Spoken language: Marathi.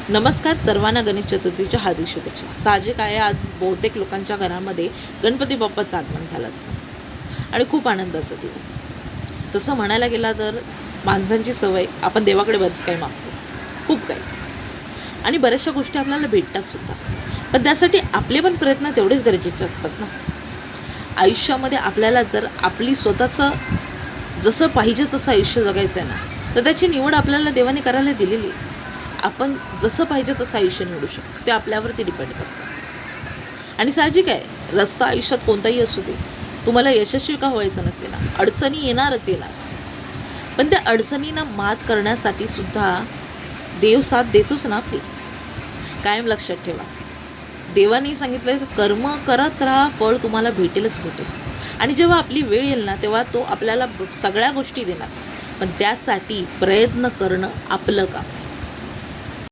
नमस्कार सर्वांना गणेश चतुर्थीच्या हार्दिक शुभेच्छा. साहजिक आहे आज बहुतेक लोकांच्या घरामध्ये गणपती बाप्पाचं आगमन झालं असतं आणि खूप आनंदाचा दिवस. तसं म्हणायला गेला तर माणसांची सवय आपण देवाकडे बरंच काही मागतो, खूप काही, आणि बऱ्याचशा गोष्टी आपल्याला भेटतात सुद्धा. पण त्यासाठी आपले पण प्रयत्न तेवढेच गरजेचे असतात ना. आयुष्यामध्ये आपल्याला जर आपली स्वतःचं जसं पाहिजे तसं आयुष्य जगायचं आहे ना, तर त्याची निवड आपल्याला देवाने करायला दिलेली आहे. आपण जसं पाहिजे तसं आयुष्य निवडू शकतो, ते आपल्यावरती डिपेंड करतं. आणि साहजिक आहे, रस्ता आयुष्यात कोणताही असू दे, तुम्हाला यशस्वी का व्हायचं नसेल ना, अडचणी येणारच येणार. पण त्या अडचणींना मात करण्यासाठी सुद्धा देव साथ देतोच ना आपली. कायम लक्षात ठेवा, देवाने सांगितलं कर्म करत राहा, फळ तुम्हाला भेटेलच भेटेल. आणि जेव्हा आपली वेळ येईल ना, तेव्हा तो आपल्याला सगळ्या गोष्टी देणार. पण त्यासाठी प्रयत्न करणं आपलं काम.